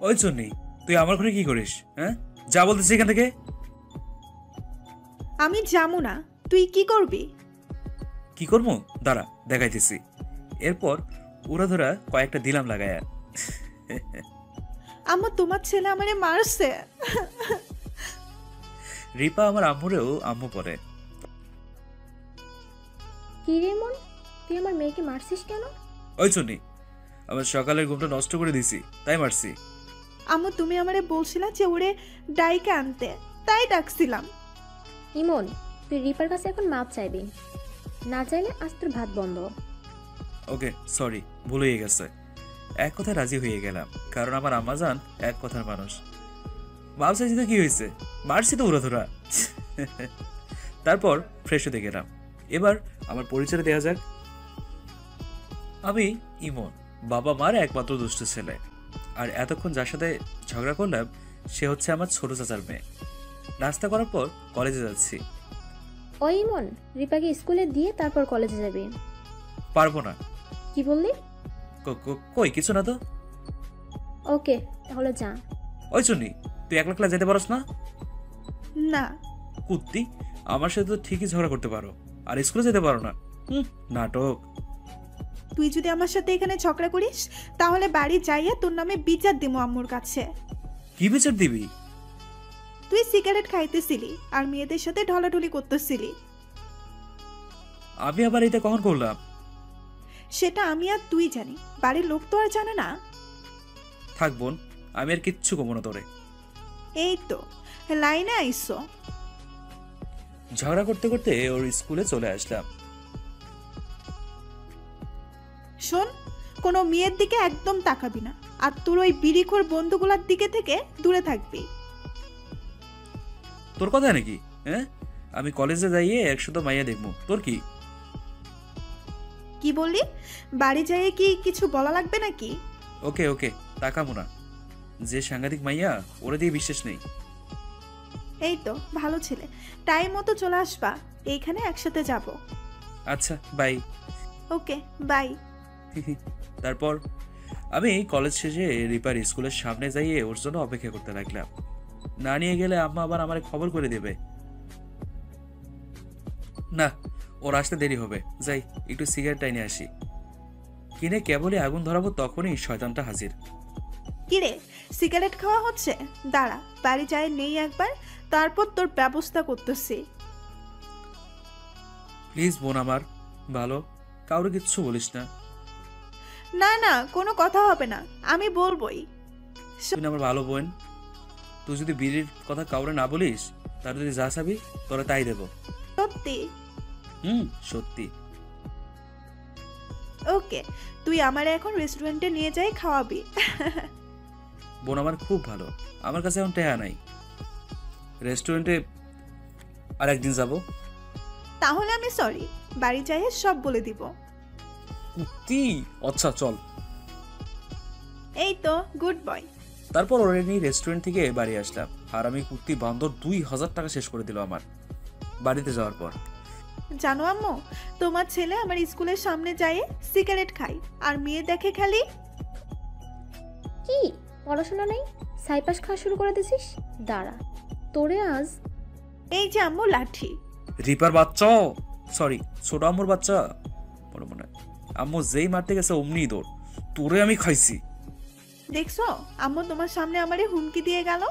ওই জন্যই তুই আমার ঘরে কি করিস? হ্যাঁ, যা বলতেছি এখান থেকে। আমি যাবো না, তুই কি করবি? কি করবো দাঁড়া দেখাইতেছি। এরপর ওরা ধরা কয়েকটা দিলাম লাগায়া। আম্মু তোমার ছেলে আমারে মারছে। রিপা আমার আম্মুরেও আম্মু পরে। কি রে মন, তুই আমার মেয়েকে মারছিস কেন? ওই জন্যই আমার সকালের ঘুমটা নষ্ট করে দিছি, তাই মারছি। আম্মু তুমি আমারে বলছিলা যে ওরে ডাইকে আনতে, তাই ডাকছিলাম। ইমন, তুই রিপার কাছে এখন মাপ চাইবি, না চাইলে আজ তোর ভাত বন্ধ। ওকে সরি, ভুল হয়ে গেছে। এক কথায় রাজি হয়ে গেলাম, কারণ আমার আম্মা জান এক কথার মানুষ। মাপ চাইছি তো কি হয়েছে, মারছি তো উড়া ধরা। তারপর ফ্রেশ হতে গেলাম। এবার আমার পরিচয় দেওয়া যাক। আমি ইমন, বাবা মার একমাত্র দুষ্ট ছেলে। আর এতক্ষণ যার সাথে ঝগড়া করলাম সে হচ্ছে আমার ছোট চাচার মেয়ে। নাস্তা করার পর কলেজে যাচ্ছি। ও ইমন, রিপাকে স্কুলে দিয়ে তারপর কলেজে যাবি? পারবো না। কি বললি? কই কিছু না তো। ওকে, তাহলে যা। ওই জন্যই তুই একলা একলা যেতে পারস না? না। কুত্তি, আমার সাথে তো ঠিকই ঝগড়া করতে পারো আর স্কুলে যেতে পারো না। নাটক। তুই যদি আমার সাথে এখানে ঝগড়া করিস তাহলে বাড়ি যাইয়া তোর নামে বিচার দিমু আম্মুর কাছে। কি বিচার দিবি? তুই সিগারেট খাইতেছিলি আর মেয়েদের সাথে ঢলাঢলি করতেছিলি। আমি আবার এটা কখন করলাম? সেটা আমি আর তুই জানি, বাড়ির লোক তো আর জানে না। থাক বোন, আমি আর কিচ্ছু কমো না তোরে। এই তো লাইনে আইসো। ঝগড়া করতে করতে ওর স্কুলে চলে আসলাম। শোন, কোনো মেয়ের দিকে একদম তাকাবি না, আর তোর ওই বিড়িখোর বন্ধুগুলার দিকে থেকে দূরে থাকবি। তোর কথা নাকি? হ্যাঁ, আমি কলেজে যাইয়ে 100 মাইয়া দেখবো, তোর কি? কি বললি? বাড়ি যাইয়ে কি কিছু বলা লাগবে নাকি? ওকে ওকে, তাকামো না। যে সাংঘাতিক মাইয়া, ওরে দিয়ে বিশ্বাস নেই। এই তো ভালো ছেলে, টাইম মতো চলে আসবা, এইখানে একসাথে যাব। আচ্ছা বাই। Okay bye. তারপর আমি কলেজ শেষে রিপার স্কুলের সামনে যাইয়ে ওর জন্য অপেক্ষা করতে লাগলাম। না নিয়ে গেলে আম্মা আবার আমার খবর করে দেবে। না, ওর আসতে দেরি হবে, যাই একটু সিগারেট টাইনে আসি। কিনে কেবলই আগুন ধরাবো তখনই শয়তানটা হাজির। কিরে, সিগারেট খাওয়া হচ্ছে? দাঁড়া, বাড়ি যায় নেই একবার, তারপর তোর ব্যবস্থা করতেছি। প্লিজ বোন আমার, ভালো, কাউরে কিচ্ছু বলিস না। না না, কোনো কথা হবে না, আমি বলবোই। তুই না আমার ভালো বোন, তুই যদি বিড়ির কথা কাউরে না বলিস তাহলে তুই যা চাবি তোরা তাই দেবো। সত্যি? সত্যি। ওকে, তুই আমার এখন রেস্টুরেন্টে নিয়ে যাই, খাওয়াবি। বোন আমার খুব ভালো, আমার কাছে এখন টেহা নাই। রেস্টুরেন্টে আর একদিন যাবো। তাহলে আমি সরি, বাড়ি যাই সব বলে দিব। আচ্ছা চল। এই তো গুড বয়। তারপর ওরে নিয়ে রেস্টুরেন্ট থেকে বাড়ি আসলাম, আর আমি কুত্তি বান্দর 2000 টাকা শেষ করে দিল আমার বাড়িতে যাওয়ার পর। জানো আম্মু, তোমার ছেলে আমার স্কুলের সামনে যায় সিগারেট খায় আর মেয়ে দেখে খালি। কি পড়াশোনা নেই, সাইপাস খাওয়া শুরু করে দিছিস? দাঁড়া, তোরে আজ। এই যে আম্মু লাঠি। রিপার বাচ্চা, সরি ছোট আম্মুর বাচ্চা, মনে মনে আম্মু যেই মারতে গেছে অমনি দৌড়, তোরে আমি খাইছি। দেখছো আম্মু তোমার সামনে আমারে হুমকি দিয়ে গেল।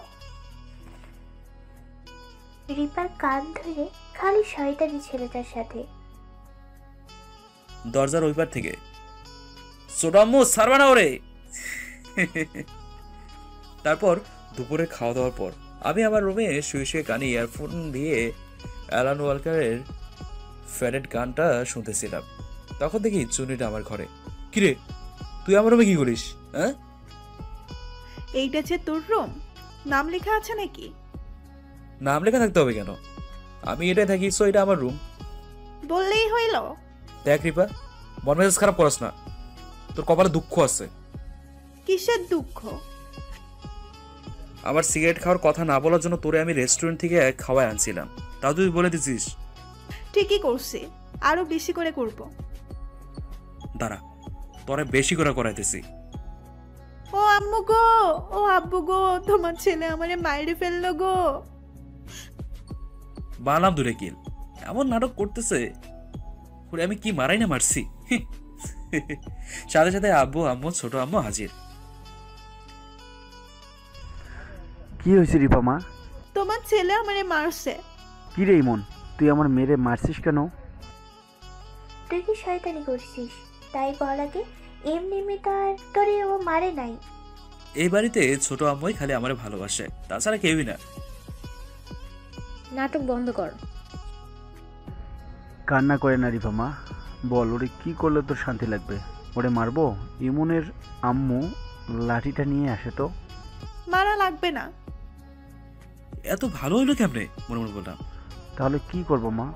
রিপার কান ধরে খালি শয়তানি ছেলেটার সাথে। দরজার ওই পার থেকে, ছোট আম্মু ছাড়বা না ওরে। তারপর দুপুরে খাওয়া দাওয়ার পর আমি আমার রুমে শুয়ে শুয়ে কানে ইয়ারফোন দিয়ে অ্যালান ওয়ালকারের ফ্যারেট গানটা শুনতেছিলাম। তখন দেখি চুনিটা আমার ঘরে। কিরে, তুই আমার রুমে কি করিস? হ্যাঁ, এইটা যে তোর রুম, নাম লেখা আছে নাকি? নাম লেখা থাকতে হবে কেন? আমি এটাই থাকি, সো এটা আমার রুম। বললেই হইল। দেখ রিপা, মন মেজাজ খারাপ করাস না, তোর কপালে দুঃখ আছে। কিসের দুঃখ? আমার সিগারেট খাওয়ার কথা না বলার জন্য তোরে আমি রেস্টুরেন্ট থেকে খাওয়াই আনছিলাম, তাও তুই বলে দিছিস। ঠিকই করছি, আরো বেশি করে করব। দাঁড়া, তোরে বেশি করে করাইতেছি। ও আম্মু গো, ও আব্বু গো, তোমার ছেলে আমারে মাইরে ফেললো গো। বানাম দূরে কিল, এমন নাটক করতেছে ওরে, আমি কি মারাই না মারছি। সাথে সাথে আব্বু আম্মু ছোট আম্মু হাজির। কি হয়েছে রিপা মা? তোমার ছেলে আমারে মারছে। কি রে ইমন, তুই আমার মেরে মারছিস কেন? তুই কি শয়তানি করছিস? তাই বল আগে। এমনি এমনি তো আর তোরে ও মারে নাই। এই বাড়িতে ছোট আম্মুই খালি আমারে ভালোবাসে, তাছাড়া কেউই না। নাটক বন্ধ কর। কান্না করে না রিপা মা, বল ওরে কি করলে তোর শান্তি লাগবে? ওরে মারবো? ইমনের আম্মু লাঠিটা নিয়ে আসে তো। মারা লাগবে না। এত ভালো হইলো কেমনে? মনে মনে বললাম। তাহলে কি করবো মা?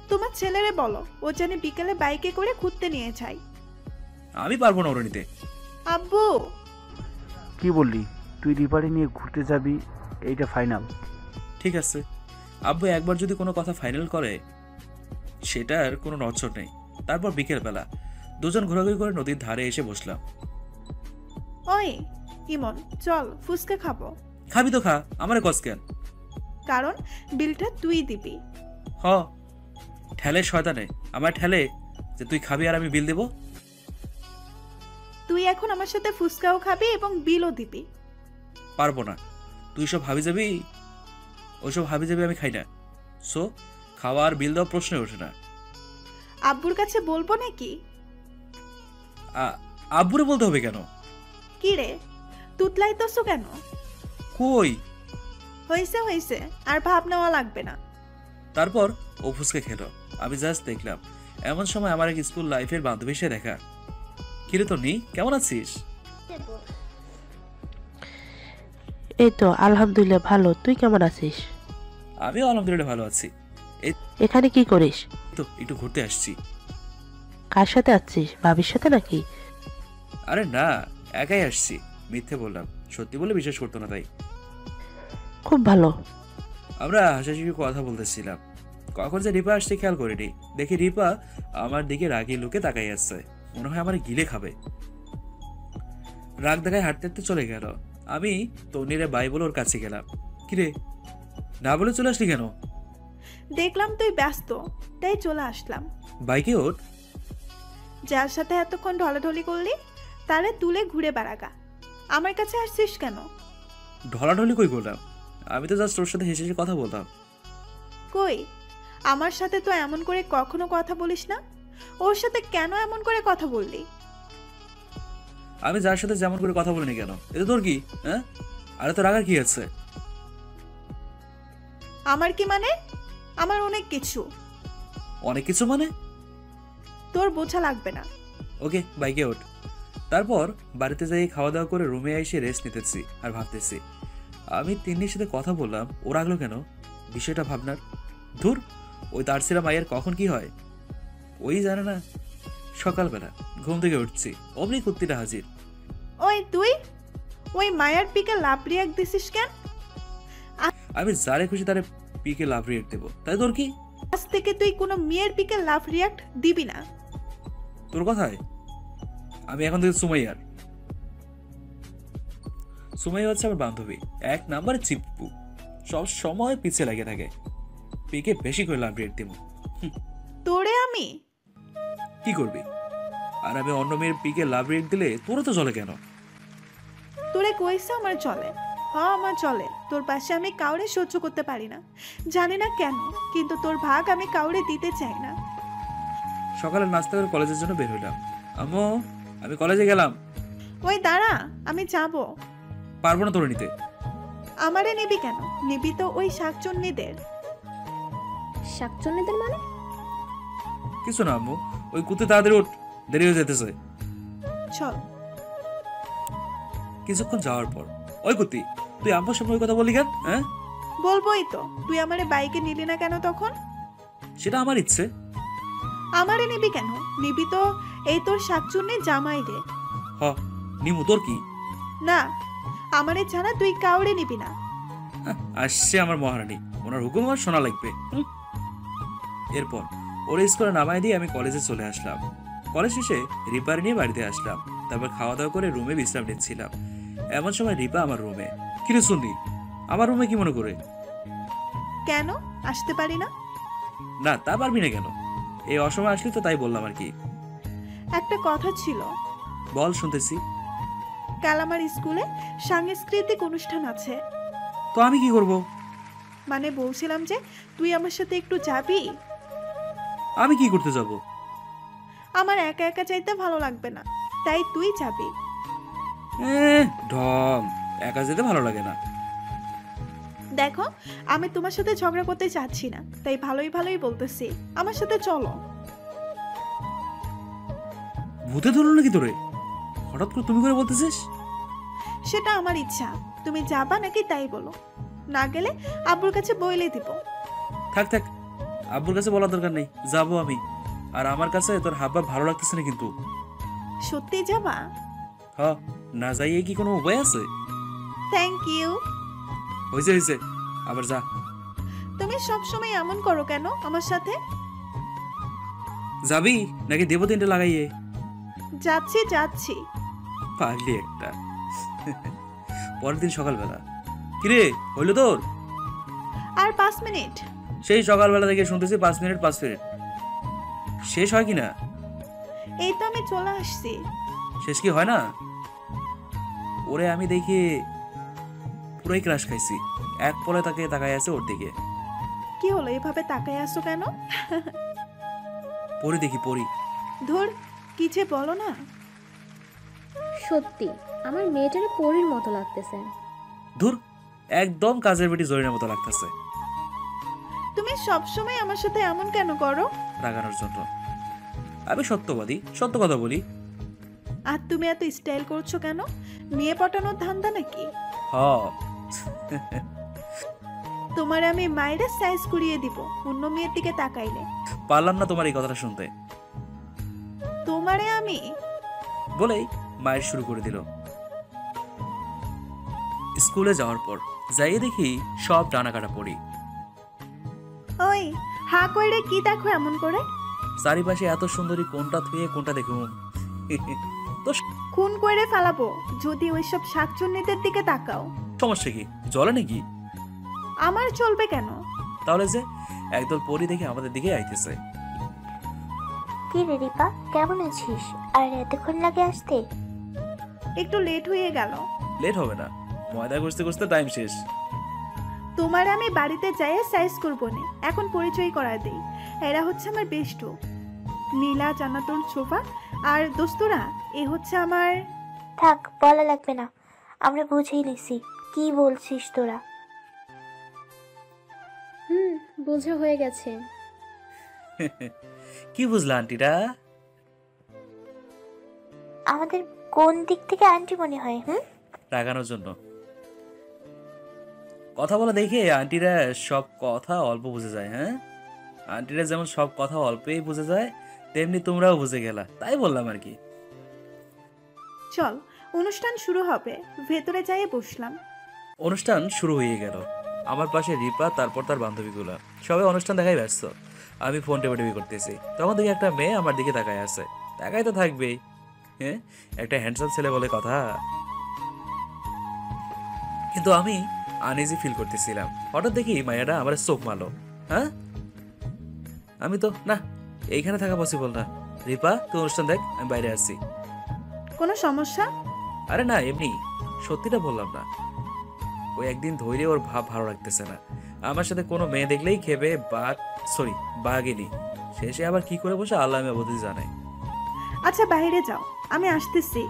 তোমার ছেলেরে বলো ও জানি বিকেলে বাইকে করে ঘুরতে নিয়ে যাই। আমি পারবো না ওরে নিতে। আব্বু, কি বললি? তুই রিপারে নিয়ে ঘুরতে যাবি, এইটা ফাইনাল? ঠিক আছে, আব্বু একবার যদি কোনো কথা ফাইনাল করে সেটার কোনো নড়চড় নেই। তারপর বিকেলবেলা দুজন ঘোরাঘুরি করে নদীর ধারে এসে বসলাম। ওই ইমন, চল ফুচকা খাবো। খাবি তো খা, আমারে কস কেন? কারণ বিলটা তুই দিবি। হ, ঠেলে শয়তানে আমার ঠেলে যে তুই খাবি আর আমি বিল দেব। তুই এখন আমার সাথে ফুচকাও খাবি এবং বিলও দিবি। পারবো না, তুই সব হাবি যাবি, ওইসব হাবি যাবি আমি খাই না। সো খাওয়া আর বিল দেওয়া প্রশ্নই ওঠে না। আব্বুর কাছে বলবো নাকি? আব্বুরে বলতে হবে কেন? কি রে, তুতলাইতেছো কেন? কই? হয়েছে হয়েছে, আর ভাব নেওয়া লাগবে না। তারপর ও ফুসকে খেলো, আমি জাস্ট দেখলাম। এমন সময় আমার এক স্কুল লাইফের বান্ধবী সে দেখা। কিরে তন্নি, কেমন আছিস? এই তো আলহামদুলিল্লাহ ভালো, তুই কেমন আছিস? আমিও আলহামদুলিল্লাহ ভালো আছি। এখানে কি করিস? তো একটু ঘুরতে আসছি। কার সাথে আসছিস, ভাবির সাথে নাকি? আরে না, একাই আসছি। মিথ্যে বললাম, সত্যি বলে বিশ্বাস করতো না তাই। খুব ভালো। আমরা হাসাহাসি কথা বলতেছিলাম, কখন যে রিপা আসছে খেয়াল করিনি। দেখি রিপা আমার দিকে রাগি লুকে তাকাই আসছে, মনে হয় আমার গিলে খাবে। রাগ দেখায় হাঁটতে হাঁটতে চলে গেল। আমি তন্নিরে বাই বলে ওর কাছে গেলাম। কিরে, না বলে চলে আসলি কেন? দেখলাম তুই ব্যস্ত, তাই চলে আসলাম। বাইকে ওঠ। যার সাথে এতক্ষণ ঢলাঢলি করলি তারে তুলে ঘুরে বেড়াগা। আমার কাছে আসছিস কেন? ঢলাঢলি কই করলাম? আমি তো জাস্ট ওর সাথে হেসে হেসে কথা বলতাম। কই, আমার সাথে তো এমন করে কখনো কথা বলিস না। ওর সাথে কেন এমন করে কথা বললি? আমি যার সাথে যেমন করে কথা বলিনি কেন, এটা তোর কি? হ্যাঁ, আরে তো রাগার কি আছে? আমার কি মানে? আমার অনেক কিছু। অনেক কিছু মানে? তোর বোঝা লাগবে না। ওকে, বাইকে ওঠ। তারপর বাড়িতে যাই, খাওয়া দাওয়া করে রুমে এসে রেস্ট নিতেছি আর ভাবতেছি আমি তিন্নির সাথে কথা বললাম, ও রাগলো কেন? বিষয়টা ভাবনার। ধুর, ওই তারসিরা মায়ের কখন কি হয় ওই জানে না। সকালবেলা ঘুম থেকে উঠছি, অমনি কুত্তিটা হাজির। ওই তুই ওই মায়ার পিকে লাভ রিয়াক্ট দিছিস কেন? আমি যারে খুশি তারে পিকে লাভ রিয়েক্ট দেবো, তাই তোর কি? আজ থেকে তুই কোনো মেয়ের পিকে লাভ রিয়াক্ট দিবি না। তোর কথায় আমি এখন থেকে সুমাইয়ার। সুমাইয়া হচ্ছে আমার বান্ধবী, এক নাম্বার চিপ্পু, সব সময় পিছিয়ে লাগে থাকে। পিকে বেশি করে লাভ রিয়েক্ট দেবো। তোরে আমি কি করবি? আর আমি অন্য মেয়ের পিকে লাভ রিয়েক্ট দিলে তোরা তো চলে কেন? তোরে কইছে আমার চলে। হ্যাঁ আমার চলে। তোর পাশে আমি কাউরে সহ্য করতে পারি না, জানি না কেন, কিন্তু তোর ভাগ আমি কাউরে দিতে চাই না। সকালে নাস্তা করে কলেজের জন্য বের হইলাম। আম্মু, আমি কলেজে গেলাম। ওই দাঁড়া, আমি যাব। পারবো না তোরে নিতে। আমারে নিবি কেন? নিবি তো ওই শাকচুন্নিদের। শাকচুন্নিদের মানে? কিছু না আম্মু, ওই কুত্তে তাড়াতাড়ি ওঠ, দেরি হয়ে যেতেছে। চল। কিছুক্ষণ যাওয়ার পর, ওই কুত্তি, তুই আম্মুর সামনে ওই কথা বললি কেন? হ্যাঁ, বলবোই তো। তুই আমারে বাইকে নিলি না কেন তখন? সেটা আমার ইচ্ছে। আমারে নিবি কেন? নিবি তো এই তোর শাকচুন্নি জামাই রে। হ, নিমু, তোর কি? না, আমারে ছাড়া তুই কাউরে নিবি না। আসছে আমার মহারানী, ওনার হুকুম আমার শোনা লাগবে। এরপর ওর স্কুলে নামাই দিয়ে আমি কলেজে চলে আসলাম। কলেজ শেষে রিপার নিয়ে বাড়িতে আসলাম। তারপর খাওয়া দাওয়া করে রুমে বিশ্রাম নিচ্ছিলাম। এমন সময় রিপা আমার রুমে। কিরে শুনলি, আমার রুমে কি মনে করে? কেন আসতে পারি না? না, তা পারবি না কেন? এই অসময় আসলি তো, তাই বললাম আর কি। একটা কথা ছিল। বল, শুনতেছি। কাল আমার স্কুলে সাংস্কৃতিক অনুষ্ঠান আছে। তো আমি কি করব? মানে বলছিলাম যে তুই আমার সাথে একটু যাবি। আমি কি করতে যাব? আমার একা একা চাইতে ভালো লাগবে না, তাই তুই যাবি। ঢং, একা যেতে ভালো লাগে না। দেখো, আমি তোমার সাথে ঝগড়া করতে চাচ্ছি না, তাই ভালোই ভালোই বলতেছি, আমার সাথে চলো। ভূতে ধরলো নাকি তোরে? হঠাৎ করে তুমি করে বলতেছিস? সেটা আমার ইচ্ছা, তুমি যাবা নাকি তাই বলো। না গেলে আব্বুর কাছে বইলে দিব। থাক থাক, আব্বুর কাছে বলার দরকার নেই, যাবো আমি। আর আমার কাছে তোর হাবভাব ভালো লাগতেছে না কিন্তু। সত্যি যাবা? হ, না যাইয়ে কি কোনো উপায় আছে? Thank you. হয়েছে হয়েছে, আবার যা। তুমি সব সময় এমন করো কেন আমার সাথে? যাবি নাকি দেবো তিনটে লাগাইয়ে? যাচ্ছি যাচ্ছি। পাগলি একটা। পরের দিন সকালবেলা। কিরে, হইল তোর? আর 5 মিনিট। সেই সকালবেলা থেকে শুনতেছি 5 মিনিট 5 মিনিট। শেষ হয় কি না? এই তো আমি চলে আসছি। শেষ কি হয় না? ওরে আমি দেখি পুরাই ক্রাশ খাইছি। এক পলে তাকে তাকায় আছে ওর দিকে। কি হলো এভাবে তাকায় আসো কেন? পরি দেখি, পরি। ধুর, কি যে বলো না। সত্যি আমার মেয়েটারে পরীর মতো লাগতেছে। ধুর, একদম কাজের বেটি জরিনার মতো লাগতেছে। তুমি সব সময় আমার সাথে এমন কেন করো? রাগানোর জন্য। আমি সত্যবাদী, সত্য কথা বলি। আর তুমি এত স্টাইল করছো কেন? মেয়ে পটানোর ধান্দা নাকি? হ। তোমার আমি মায়ের সাইজ করিয়ে দিব অন্য মেয়ের দিকে তাকাইলে। পারলাম না তোমার এই কথাটা শুনতে। তোমারে আমি বলেই মায়ের শুরু করে দিল। স্কুলে যাওয়ার পর যাই দেখি সব ডানা কাটা পড়ি। ওই হা কইরে কি দেখো এমন করে? চারিপাশে এত সুন্দরী, কোনটা থুয়ে কোনটা দেখুম। তো খুন করে ফেলাবো যদি ওইসব শাকচুন্নিদের দিকে তাকাও। সমস্যা কি, জলে নাকি? আমার চলবে কেন? তাহলে যে একদল পরি দেখে আমাদের দিকে আইতেছে। কি রে রিপা, কেমন আছিস? আর এতক্ষণ লাগে আসতে? একটু লেট হয়ে গেল। লেট হবে না, ময়দা কষতে কষতে টাইম শেষ। তোমার আমি বাড়িতে যাই সাইজ করবো না, এখন পরিচয় করা দেই। এরা হচ্ছে আমার বেষ্টু নীলা, জান্নাতুল, শোভা আর দোস্তরা। এ হচ্ছে আমার। থাক, বলা লাগবে না, আমরা বুঝেই নিছি। কি বলছিস তোরা? বোঝা হয়ে গেছে। কি বুঝলা আন্টিটা? আমাদের কোন দিক থেকে আন্টি মনে হয়? রাগানোর জন্য। কথা বলা দেখে আন্টিরা সব কথা অল্প বুঝে যায়। হ্যাঁ, আন্টিরা যেমন সব কথা অল্পেই বুঝে যায়, তেমনি তোমরাও বুঝে গেলা, তাই বললাম আর কি। চল, অনুষ্ঠান শুরু হবে, ভেতরে যাই বসলাম। অনুষ্ঠান শুরু হয়ে গেল। আমার পাশে রিপা, তারপর তার বান্ধবীগুলা, সবাই অনুষ্ঠান দেখাই ব্যস্ত। আমি ফোন টেপাটেপি করতেছি, তখন দেখি একটা মেয়ে আমার দিকে তাকায় আছে। তাকাই তো থাকবেই, হ্যাঁ, একটা হ্যান্ডসাম ছেলে বলে কথা। কিন্তু আমি আনইজি ফিল করতেছিলাম। হঠাৎ দেখি মায়াটা আমার চোখ মারলো। হ্যাঁ, আমি তো না, এইখানে থাকা পসিবল না। রিপা, তুই অনুষ্ঠান দেখ, আমি বাইরে আসছি। কোনো সমস্যা? আরে না, এমনি সত্যিটা বললাম না। ওই একদিন ধৈর্য ওর ভাব ভালো লাগতেছে না। আমার সাথে কোনো মেয়ে দেখলেই খেবে বাঘিনী। শেষে আবার কি করে বসে আল্লাহ অবধি জানে। আচ্ছা বাইরে যাও, আমি আসতেছি।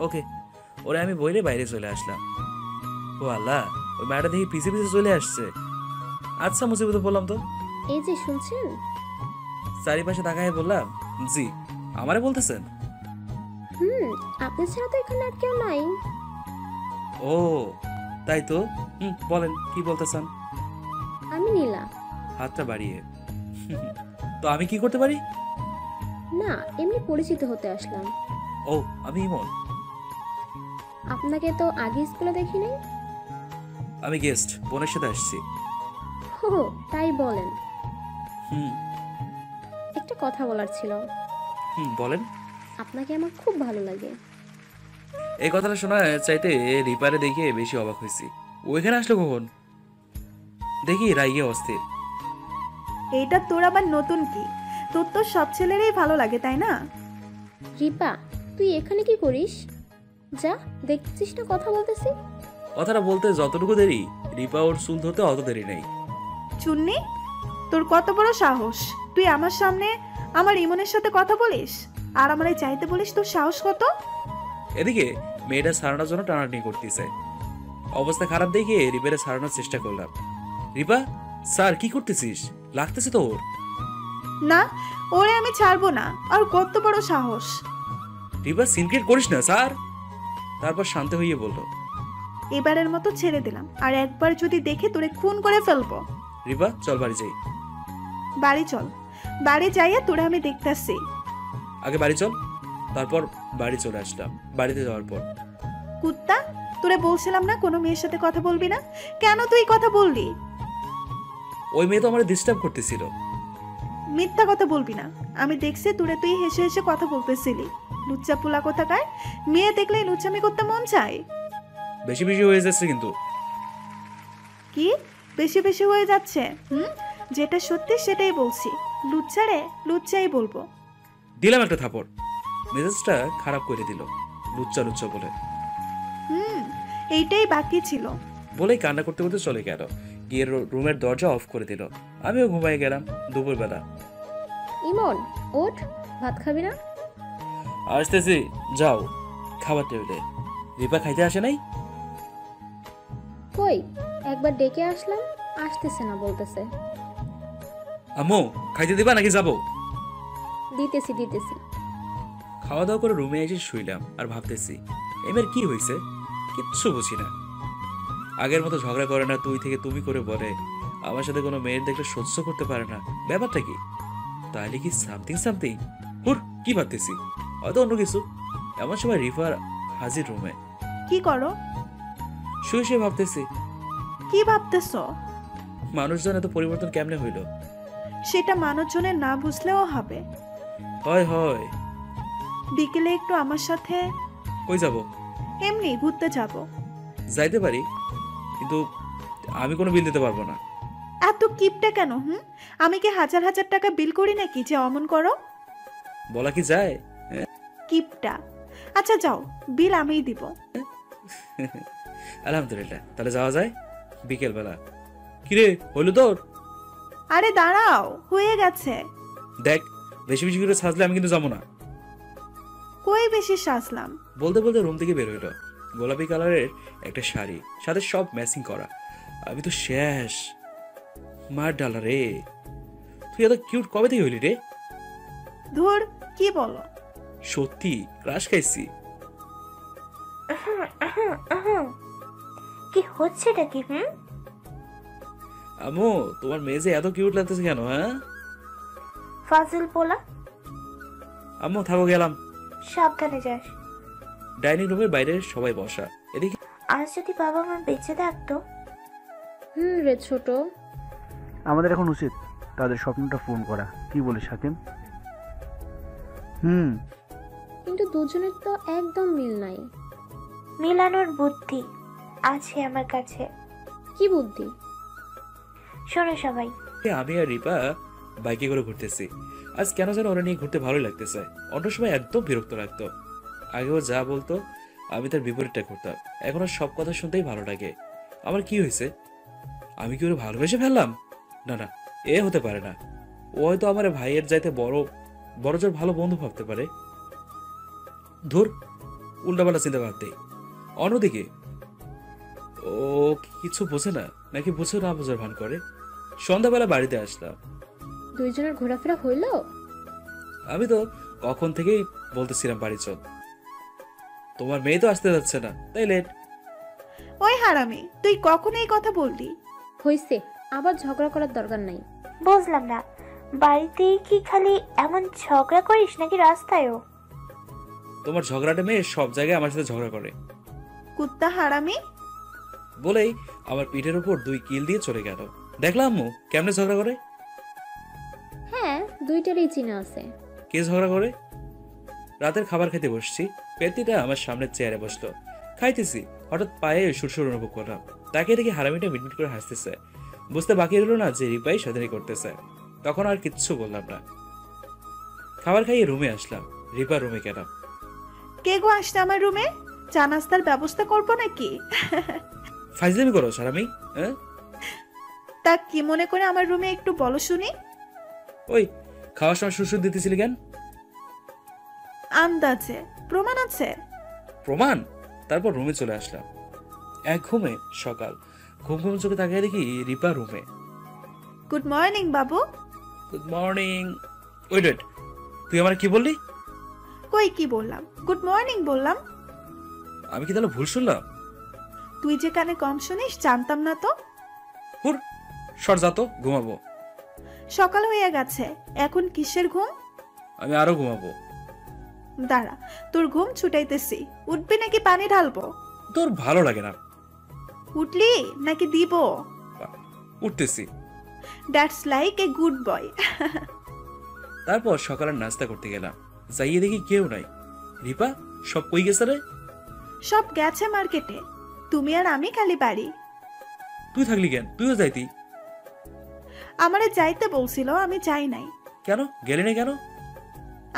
ওকে, ওরে আমি বইলে বাইরে চলে আসলাম। ও আল্লাহ, ওই মেয়েটা দেখি পিছে পিছে চলে আসছে। আচ্ছা মুসিবত বললাম তো। এই যে শুনছেন? চারিপাশে তাকায় বললাম, জি। আমারে বলতেছেন? আপনি ছাড়া তো এখানে আর কেউ নাই। ও তাই তো, বলেন কি বলতেছেন। আমি নীলা। হাতটা বাড়িয়ে। তো আমি কি করতে পারি? না, এমনি পরিচিত হতে আসলাম। ও, আমি ইমন। আপনাকে তো আগে স্কুলে দেখি নাই। আমি গেস্ট, বোনের সাথে আসছি। হো, তাই বলেন। হুম একটা কথা বলার ছিল। বলেন। আপনাকে আমার খুব ভালো লাগে। এই কথাটা শোনা চাইতে রিপারে দেখে বেশি অবাক হয়েছি। ওইখানে আসলো কখন? দেখি রাইগে অস্থির। এইটা তোর আবার নতুন কি? তোর তো সব ছেলেরই ভালো লাগে তাই না? রিপা, তুই এখানে কি করিস? যা, দেখছিস না কথা বলতেছি। কথাটা বলতে যতটুকু দেরি, রিপা ওর চুল ধরতে অত দেরি নেই। চুন্নি, তোর কত বড় সাহস! তুই আমার সামনে আমার ইমনের সাথে কথা বলিস আর আমারে চাইতে বলিস? তোর সাহস কত? এদিকে মেয়েটা সারানোর জন্য টানাটানি করতেছে। অবস্থা খারাপ দেখে রিপারে সারানোর চেষ্টা করলাম। রিপা, স্যার কি করতেছিস? লাগতেছে তো ওর। না, ওরে আমি ছাড়বো না। আর কত বড় সাহস! রিপা, সিনক্রেট করিস না স্যার। তারপর শান্ত হয়ে বলল, এবারের মতো ছেড়ে দিলাম, আর একবার যদি দেখে তোরে খুন করে ফেলবো। রিপা চল বাড়ি যাই। বাড়ি চল। বাড়ি যাইয়া তোরে আমি দেখতাছি। আগে বাড়ি চল। তারপর বাড়ি চলে আসলাম। বাড়িতে যাওয়ার পর, কুত্তা, তোরে বলছিলাম না কোনো মেয়ের সাথে কথা বলবি না? কেন তুই কথা বললি? ওই মেয়ে তো আমার ডিস্টার্ব করতেছিল। মিথ্যা কথা বলবি না। আমি দেখছি তোরে তুই হেসে হেসে কথা বলতেছিলি। লুচ্চা পোলা কোথাকার! মেয়ে দেখলেই লুচ্চামি করতে মন চায়। বেশি বেশি হয়ে যাচ্ছে কিন্তু। কি বেশি বেশি হয়ে যাচ্ছে? যেটা সত্যি সেটাই বলছি। লুচ্চা রে, লুচ্চাই বলবো। দিলাম একটা থাপড়। মেজাজটা খারাপ করে দিল লুচ্চা লুচ্চা বলে। এইটাই বাকি ছিল। বলেই কান্না করতে করতে চলে গেল। গিয়ে রুমের দরজা অফ করে দিল। আমিও ঘুমাই গেলাম দুপুরবেলা। ইমন, ওঠ, ভাত খাবি না? আসতেছি, যাও খাবার টেবিলে। রিপা খাইতে আসে নাই? কই, একবার ডেকে আসলাম, আসতেছে না বলতেছে। আম্মু, খাইতে দিবা নাকি যাবো? দিতেছি দিতেছি। খাওয়া দাওয়া করে রুমে এসে শুইলাম আর ভাবতেছি এবার কি হয়েছে। কিচ্ছু বুঝি না। আগের মতো ঝগড়া করে না, তুই থেকে তুমি করে বলে। আমার সাথে কোনো মেয়ের দেখলে সহ্য করতে পারে না। ব্যাপারটা কি? তাহলে কি সামথিং সামথিং? হুর, কি ভাবতেছি? হয়তো অন্য কিছু। এমন সময় রিফার হাজির রুমে। কি করো? শুয়ে শুয়ে ভাবতেছি কি ভাবতেছ? মানুষজন এত পরিবর্তন কেমনে হইল? সেটা মানুষজনের না বুঝলেও হবে। হয় হয়। বিকেলে একটু আমার সাথে। কই যাব? এমনি ঘুরতে যাব। যাইতে পারি, কিন্তু আমি কোনো বিল দিতে পারবো না। এত কিপটা কেন? আমি কি হাজার হাজার টাকা বিল করি নাকি যে অমন করো? বলা কি যায়? কিপটা। আচ্ছা যাও, বিল আমিই দিব। আলহামদুলিল্লাহ, তাহলে যাওয়া যায় বিকেল বেলা। কিরে, হইলো তোর? আরে দাঁড়াও, হয়ে গেছে। দেখ, বেশি বেশি করে সাজলে আমি কিন্তু যাবো না। কই বেশি সাজলাম? বলতে বলতে রুম থেকে বের হইলো। গোলাপি কালারের একটা শাড়ি, সাথে সব ম্যাচিং করা। আমি তো শেষ। মার ডালা রে, তুই এত কিউট কবে থেকে হইলি রে? ধুর, কি বলো? সত্যি ক্রাশ খাইছি। কি হচ্ছেটা কি? আম্মু, তোমার মেয়ে যে এত কিউট লাগতেছে কেন? হ্যাঁ ফাজিল পোলা। আম্মু থাকো, গেলাম। সাবধানে যাস। ডাইনিং রুমের বাইরে সবাই বসা। এদিকে আজ যদি বাবা মা বেঁচে থাকতো। রে ছোট, আমাদের এখন উচিত তাদের স্বপ্নটা পূরণ করা। কি বলিস হাকিম? কিন্তু দুজনের তো একদম মিল নাই। মিলানোর বুদ্ধি আছে আমার কাছে। কি বুদ্ধি? শোনো সবাই, আমি আর রিপা বাইকে করে ঘুরতেছি। আজ কেন যেন ওরা নিয়ে ঘুরতে ভালোই লাগতেছে। অন্য সময় একদম বিরক্ত লাগতো। আগেও যা বলতো আমি তার বিপরীতটা করতাম। এখন আর সব কথা শুনতেই ভালো লাগে। আমার কি হয়েছে? আমি কি ওরা ভালোবেসে ফেললাম? না না, এ হতে পারে না। ও হয়তো আমার ভাইয়ের যাইতে বড় বড় জোর ভালো বন্ধু ভাবতে পারে। ধুর, উল্টাপাল্টা চিন্তা ভাবতে। অন্যদিকে ও কিছু বোঝে না, নাকি বুঝে না বোঝার ভান করে। সন্ধ্যাবেলা বাড়িতে আসলাম। দুইজনের ঘোরাফেরা হইলো? আমি তো কখন থেকেই বলতেছিলাম বাড়ি চল। তোমার মেয়ে তো আসতে যাচ্ছে না, তাই লেট। ওই হারামি, তুই কখন এই কথা বললি? হইছে, আবার ঝগড়া করার দরকার নাই। বুঝলাম না, বাড়িতেই কি খালি এমন ঝগড়া করিস নাকি রাস্তায়ও? তোমার ঝগড়াটা মেয়ে সব জায়গায় আমার সাথে ঝগড়া করে। কুত্তা হারামি। বলেই আমার পিঠের উপর 2 কিল দিয়ে চলে গেল। দেখলাম আম্মু কেমনে ঝগড়া করে। হ্যাঁ, দুইটারই চিনা আছে। কে ঝগড়া করে? রাতের খাবার খেতে বসছি। পেত্তিটা আমার সামনের চেয়ারে বসলো। খাইতেছি, হঠাৎ পায়ে সুরসুর অনুভব করলাম। তাকে দেখে হারামিটা মিটমিট করে হাসতেছে। বুঝতে বাকি রইল না যে রিপাই সাথে করতেছে। তখন আর কিচ্ছু বললাম না। খাবার খাইয়ে রুমে আসলাম। রিপা রুমে গেলাম। কে গো আসছে আমার রুমে? চা নাস্তার ব্যবস্থা করবো নাকি? ফাইজলামি করো হারামি, হ্যাঁ? তা কি মনে করে আমার রুমে একটু বলো শুনি। ওই খাওয়ার সময় সুরসুর দিতেছিলি কেন? আন্দাজে প্রমাণ আছে? প্রমাণ? তারপর রুমে চলে আসলাম। এক ঘুমে সকাল। ঘুম ঘুম চোখে তাকিয়ে দেখি রিপা রুমে। গুড মর্নিং বাবু। Good morning. ওয়েট, তুই আমার কি বললি? কই কি বললাম? গুড মর্নিং বললাম। আমি কি তাহলে ভুল শুনলাম? তুই যে কানে কম শুনিস জানতাম না তো। হুর, সর যা তো, ঘুমাবো। সকাল হয়ে গেছে, এখন কিসের ঘুম? আমি আরো ঘুমাবো। দাঁড়া, তোর ঘুম ছুটাইতেছি। উঠবি নাকি পানি ঢালবো? তোর ভালো লাগে না। উঠলি নাকি দিব? উঠতেছি। That's like a good boy. তারপর সকালের নাস্তা করতে গেলাম। যাইয়ে দেখি কেউ নাই। রিপা সব কই গেছে রে? সব গেছে মার্কেটে, তুমি আর আমি খালি বাড়ি। তুই থাকলি কেন? তুইও যাইতি। আমারে যাইতে বলছিল, আমি যাই নাই। কেন গেলি না কেন?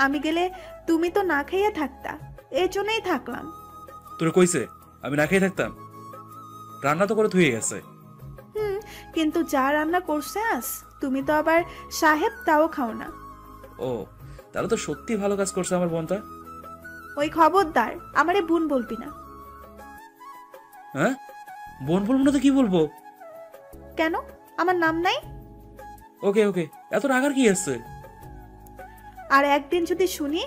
আমি গেলে তুমি তো না খাইয়া থাকতা, এই জন্যই থাকলাম। তোর কইছে আমি না খেয়ে থাকতাম? রান্না তো করে ধুয়ে গেছে। কিন্তু যা রান্না করছে আস, তুমি তো আবার সাহেব, তাও খাও না। ও, তাহলে তো সত্যি ভালো কাজ করছে আমার বোনটা। ওই খবরদার, আমারে বোন বলবি না। হ্যাঁ, বোন বলবো না তো কি বলবো? কেন, আমার নাম নাই? ওকে ওকে, এত রাগার কি আছে? আর একদিন যদি শুনি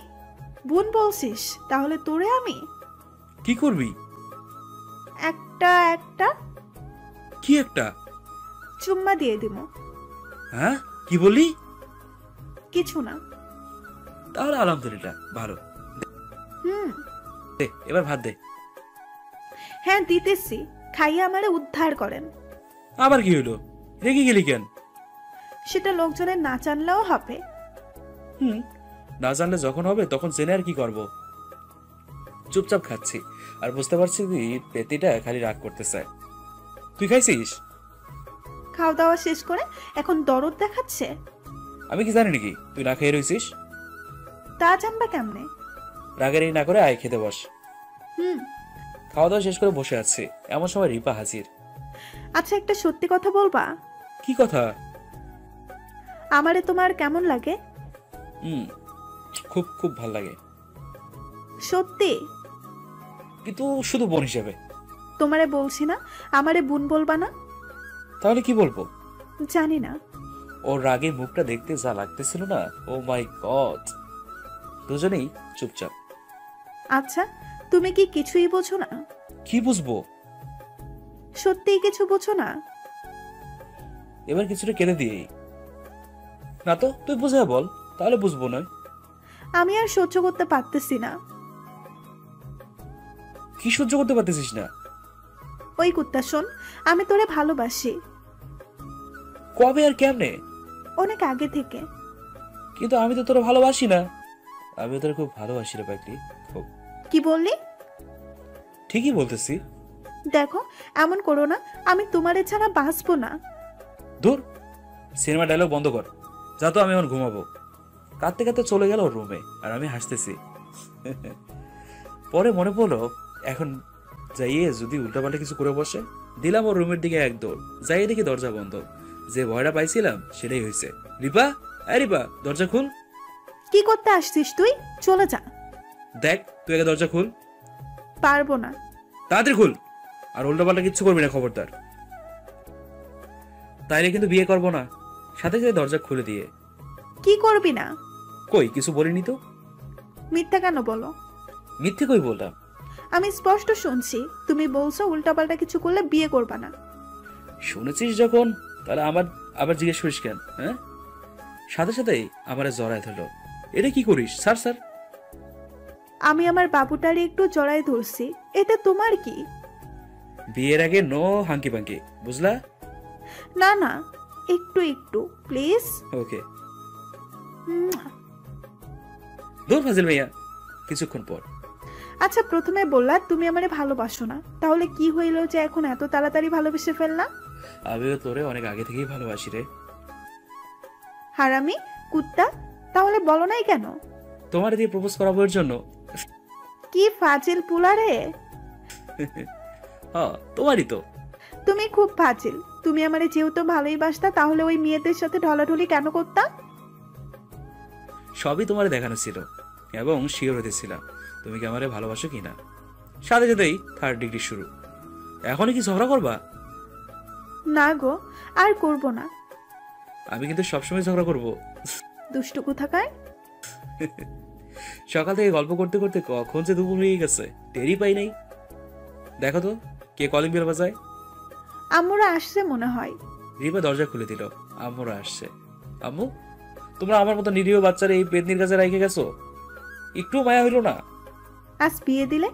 বোন বলছিস, তাহলে তোরে আমি কি করবি? একটা একটা কি একটা? চুম্মা দিয়ে দিব। হ্যাঁ, কি বললি? কিছু না। তাহলে আলহামদুলিল্লাহ, ভালো। হুম, দে এবার ভাত দে। হ্যাঁ দিতেছি, খাইয়ে আমারে উদ্ধার করেন। আবার কি হলো? রেগে গেলি কেন? সেটা লোকজনের না জানলেও হবে। না জানলে যখন হবে তখন জেনে আর কি করব? চুপচাপ খাচ্ছি আর বুঝতে পারছি যে পেতিটা খালি রাগ করতে চায়। তুই খাইছিস? খাওয়া দাওয়া শেষ করে এখন দরদ দেখাচ্ছে। আমি কি জানি নাকি তুই না খেয়ে রইছিস? তা জানবা কেমনে? রাগেরই না করে আয় খেতে বস। হুম। খাওয়া দাওয়া শেষ করে বসে আছি, এমন সময় রিপা হাজির। আচ্ছা, একটা সত্যি কথা বলবা? কি কথা? আমারে তোমার কেমন লাগে? খুব খুব ভাল লাগে। সত্যি? কিন্তু শুধু বোন হিসেবে। তোমারে বলছি না আমারে বোন বলবা না? তাহলে কি বলবো? জানি না। ওর রাগের মুখটা দেখতে যা লাগতেছিল না, ও মাই গড। দুজনেই চুপচাপ। আচ্ছা, তুমি কি কিছুই বোঝো না? কি বুঝবো? সত্যিই কিছু বোঝো না? এবার কিছুটা কেঁদে দিয়েই না তো, তুই বুঝে বল, তাহলে বুঝবো না। আমি আর সহ্য করতে পারতেছি না। কি সহ্য করতে পারতেছিস না? ওই কুত্তা শোন, আমি তোরে ভালোবাসি। কবে আর কেমনে? অনেক আগে থেকে। কিন্তু আমি তো তোরা ভালোবাসি না। আমি তোরা খুব ভালোবাসি রে পাগলি, খুব। কি বললি? ঠিকই বলতেছি। দেখো, এমন করো না, আমি তোমারে ছাড়া বাঁচবো না। দূর, সিনেমা ডায়লগ বন্ধ কর, যা তো, আমি এখন ঘুমাবো। কাঁদতে কাঁদতে চলে গেল ওর রুমে আর আমি হাসতেছি। পরে মনে পড়লো, এখন যাইয়ে যদি উল্টাপাল্টা কিছু করে বসে। দিলাম ওর রুমের দিকে এক দৌড়। যাইয়ে দেখি দরজা বন্ধ। যে ভয়টা পাইছিলাম সেটাই হয়েছে। রিপা, রিপা, দরজা খুল। কি করতে আসছিস তুই? চলে যা। দেখ, তুই আগে দরজা খুল। পারবো না। তাড়াতাড়ি খুল, আর উল্টাপাল্টা কিচ্ছু করবি না, খবরদার। তাইলে কিন্তু বিয়ে করবো না। সাথে সাথে দরজা খুলে দিয়ে। কি করবি না? কই কিছু বলিনি তো। মিথ্যা কেন বলো? মিথ্যে কই বললাম? আমি স্পষ্ট শুনছি তুমি বলছো উল্টাপাল্টা কিছু করলে বিয়ে করবা না। শুনেছিস যখন, তাহলে আবার জিজ্ঞেস করিস কেন? হ্যাঁ, সাথে সাথেই আমার জড়ায় ধরলো। এটা কি করিস? Sir sir. আমি আমার বাবুটারে একটু জড়াই ধরছি, এতে তোমার কি? বিয়ের আগে নো হাঙ্কি পাঙ্কি, বুঝলা? না না, একটু একটু প্লিজ। ওকে। দূর ফাজিল ভাইয়া, কিছুক্ষণ পর। আচ্ছা, প্রথমে বললা তুমি আমারে ভালোবাসো না, তাহলে কি হইল যে এখন এত তাড়াতাড়ি ভালোবেসে ফেললা? আমিও তোরে অনেক আগে থেকেই ভালোবাসি রে। হারামি কুত্তা, তাহলে বলো নাই কেন? তোমার দিয়ে প্রপোজ করাবো এর জন্য। কি ফাজিল পুলারে। হ্যাঁ, তোমারই তো। তুমি খুব ফাজিল। তুমি আমারে যেহেতু ভালোই বাসতা, তাহলে ওই মেয়েদের সাথে ঢলাঢলি কেন করতা? সবই তোমার দেখানো ছিল এবং শিওর হতেছিলাম তুমি কি আমারে ভালোবাসো কিনা। সাথে সাথেই 3rd ডিগ্রি শুরু। এখনই কি ঝগড়া করবা? না গো, আর করব না। আমি কিন্তু সবসময় ঝগড়া করব। দুষ্টু কোথাকার। সকাল থেকে গল্প করতে করতে কখন যে দুপুর হয়ে গেছে টেরই পাই নাই। দেখো তো কে কলিং বেল বাজায়। আম্মুরা আসছে মনে হয়। রিপা দরজা খুলে দিল। আম্মুরা আসছে। আম্মু, তোমরা আমার মতো নিরীহ বাচ্চারা এই পেতনির কাছে রেখে গেছো? একটু মায়া হইল না? আজ বিয়ে দিলে,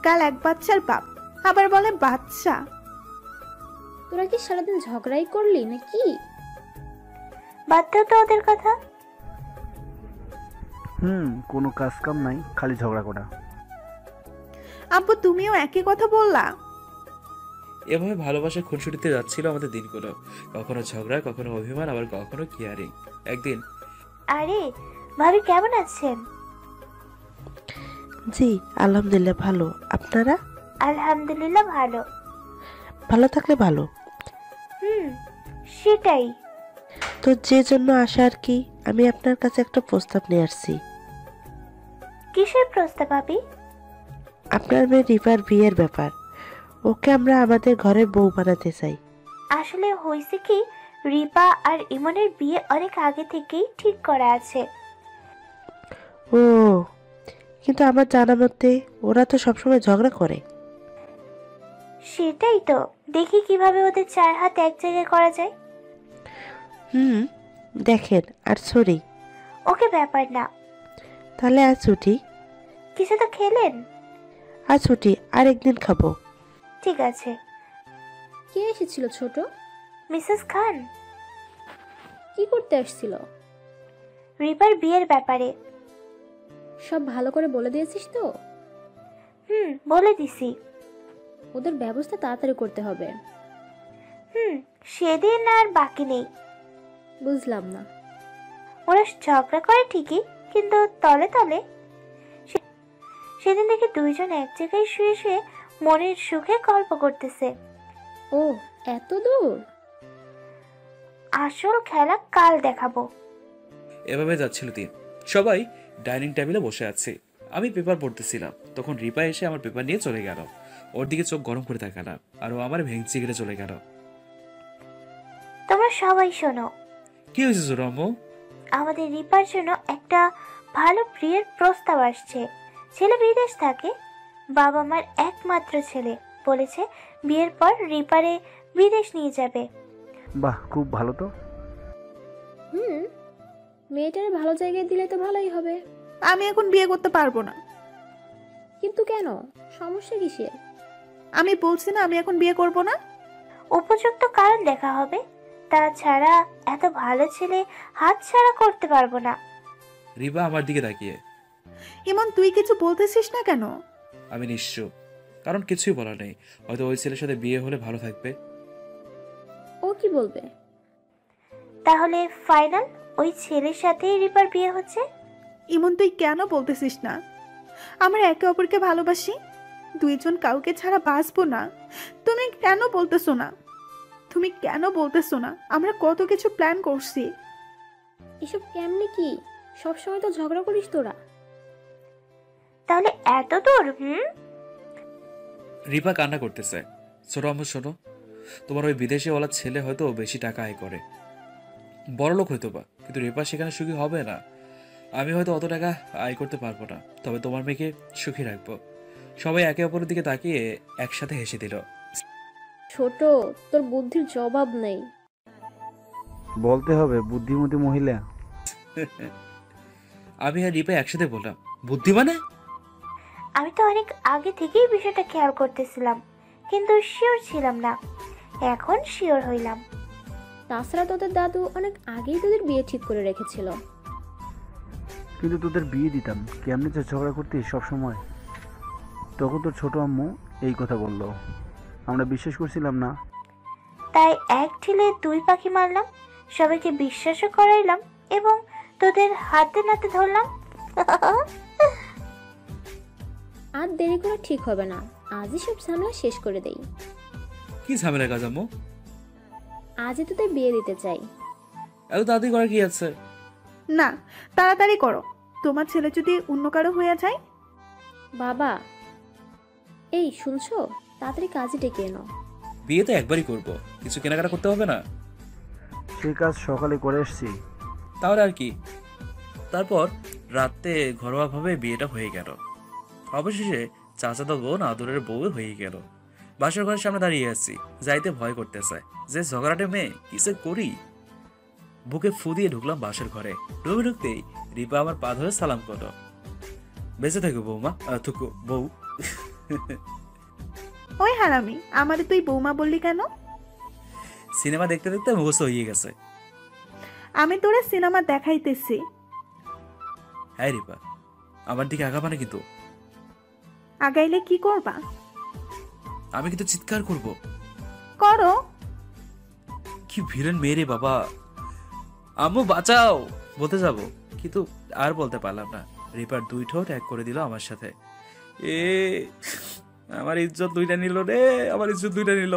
কাল এক বাচ্চার বাপ, আবার বলে বাচ্চা। তোরা কি সারাদিন ঝগড়াই করলি নাকি? বাদ দাও তো ওদের কথা। কোনো কাজ কাম নাই, খালি ঝগড়া করা। আব্বু তুমিও একই কথা বললা। এভাবে ভালোবাসা খুনসুটিতে যাচ্ছিল আমাদের দিনগুলো। কখনো ঝগড়া, কখনো অভিমান, আবার কখনো কেয়ারিং। একদিন, আরে ভাবি কেমন আছেন? জি আলহামদুলিল্লাহ ভালো। আপনারা? আলহামদুলিল্লাহ ভালো। ভালো থাকলে ভালো। সেটাই। তো যে জন্য আসা আর কি, আমি আপনার কাছে একটা প্রস্তাব নিয়ে আসছি। কিসের প্রস্তাব ভাবি? আপনার মেয়ে রিপার বিয়ের ব্যাপার। ওকে আমরা আমাদের ঘরের বউ বানাতে চাই। আসলে হয়েছে কি, রিপা আর ইমনের বিয়ে অনেক আগে থেকেই ঠিক করা আছে। ও, কিন্তু আমার জানা মতে ওরা তো সবসময় ঝগড়া করে। সেটাই তো, দেখি কিভাবে ওদের 4 হাত এক জায়গায় করা যায়। দেখেন। আর সরি। ওকে, ব্যাপার না। তাহলে আজ ছুটি। কিছু তো খেলেন? আজ ছুটি, আর একদিন খাবো। ঠিক আছে। কে এসেছিল ছোট? মিসেস খান। কি করতে আসছিল? রিপার বিয়ের ব্যাপারে। সব ভালো করে বলে দিয়েছিস তো? বলে দিছি। ওদের ব্যবস্থা তাড়াতাড়ি করতে হবে। সেদিন আর বাকি নেই। বুঝলাম না। ওরা ঝগড়া করে ঠিকই, কিন্তু তলে তলে সেদিন দেখি দুইজন এক জায়গায় শুয়ে শুয়ে মনের সুখে গল্প করতেছে। ও, এত দূর? আসল খেলা কাল দেখাবো। এভাবে যাচ্ছিল দিন। সবাই ডাইনিং টেবিলে বসে আছে। আমি পেপার পড়তেছিলাম। তখন রিপা এসে আমার পেপার নিয়ে চলে গেল। ওর দিকে চোখ গরম করে তাকালাম আর ও আমার ভেঙচি গেলে চলে গেল। তোমরা সবাই শোনো। কি হয়েছে ছোট আম্মু? আমাদের রিপার জন্য একটা ভালো বিয়ের প্রস্তাব আসছে। ছেলে বিদেশ থাকে, বাবা মার একমাত্র ছেলে। বলেছে বিয়ের পর রিপারে বিদেশ নিয়ে যাবে। বাহ, খুব ভালো তো। মেয়েটার ভালো জায়গায় দিলে তো ভালোই হবে। আমি এখন বিয়ে করতে পারবো না। কিন্তু কেন? সমস্যা কিসের? আমি বলছি না আমি এখন বিয়ে করব না। উপযুক্ত কারণ দেখা হবে। তাছাড়া এত ভালো ছেলে হাতছাড়া করতে পারবো না। রিপা আমার দিকে তাকিয়ে। ইমন তুই কিছু বলতেছিস না কেন? আমি নিশ্চুপ, কারণ কিছুই বলার নেই। হয়তো ওই ছেলের সাথে বিয়ে হলে ভালো থাকবে। ও কি বলবে? তাহলে ফাইনাল ওই ছেলের সাথেই রিপার বিয়ে হচ্ছে। ইমন তুই কেন বলতেছিস না আমরা একে অপরকে ভালোবাসি, দুইজন কাউকে ছাড়া বাঁচবো না? তুমি কেন বলতেছো না? তুমি কেন বলতেছো না? আমরা কত কিছু প্ল্যান করছি। এসব কেমনে কি? সবসময় তো ঝগড়া করিস তোরা। তাহলে এত দূর? রিপা কান্না করতেছে। ছোট আম্মু শোনো, তোমার ওই বিদেশে ছেলে হয়তো বেশি টাকা আয় করে, বড়লোক হয়তো বা, কিন্তু রিপা সেখানে সুখী হবে না। আমি হয়তো অত টাকা আয় করতে পারবো না, তবে তোমার মেয়েকে সুখী রাখবো। সবাই একে অপরের দিকে তাকিয়ে একসাথে হেসে দিল। ছোট, তোর বুদ্ধির জবাব নেই। বলতে হবে বুদ্ধিমতী মহিলা। আমি আর রিপা একসাথে বললাম, বুদ্ধি মানে? আমি তো অনেক আগে থেকেই বিষয়টা খেয়াল করতেছিলাম, কিন্তু শিওর ছিলাম না। এখন শিওর হইলাম। তাছাড়া তোদের দাদু অনেক আগেই তোদের বিয়ে ঠিক করে রেখেছিল। কিন্তু তোদের বিয়ে দিতাম, কেমনে যে ঝগড়া করতিস সবসময়। তখন তোর ছোট আম্মু এই কথা বললো, আমরা বিশ্বাস করছিলাম না। তাই এক ঢিলে দুই পাখি মারলাম, সবাইকে বিশ্বাসও করাইলাম এবং তোদের হাতে নাতে ধরলাম। আর দেরি করে ঠিক হবে না, আজই সব ঝামেলা শেষ করে দেই। কি ঝামেলা কাজ আম্মু? আজই তোদের বিয়ে দিতে চাই। এত তাড়াতাড়ি করার কি আছে? না, তাড়াতাড়ি করো, তোমার ছেলে যদি অন্য কারো হয়ে যায়। বাবা, এই শুনছো? তাড়াতাড়ি কাজে ডেকে এনো। বিয়ে তো একবারই করব, কিছু কেনাকাটা করতে হবে না? সে কাজ সকালে করে এসছি। তাহলে আর কি। তারপর রাতে ঘরোয়াভাবে বিয়েটা হয়ে গেল। অবশেষে চাচাতো বোন আদরের বউ হয়ে গেল। বাসর ঘরের সামনে দাঁড়িয়ে আছি, যাইতে ভয় করতেছে যে ঝগড়াটে মেয়ে কিসে করি। বুকে ফু দিয়ে ঢুকলাম বাসর ঘরে। ঢুকতেই রিপা আমার পা ধরে সালাম করলো। বেঁচে থাকো বৌমা, থুকু বউ। ওই হারামি, আমারে তুই বৌমা বললি কেন? সিনেমা দেখতে দেখতে মুখস্থ হয়ে গেছে। আমি তোরে সিনেমা দেখাইতেছি। হ্যাঁ রিপা, আমার দিকে আগাবা না কিন্তু। আগাইলে কি করবা? আমি কিন্তু চিৎকার করব। করো। কি ভিলেন মেয়ে রে বাবা। আম্মু বাঁচাও বলতে যাব, কিন্তু আর বলতে পারলাম না। রিপার দুই ঠোঁট এক করে দিল আমার সাথে। আমার ইজ্জত দুইটা নিল রে, আমার ইজ্জত দুইটা নিল।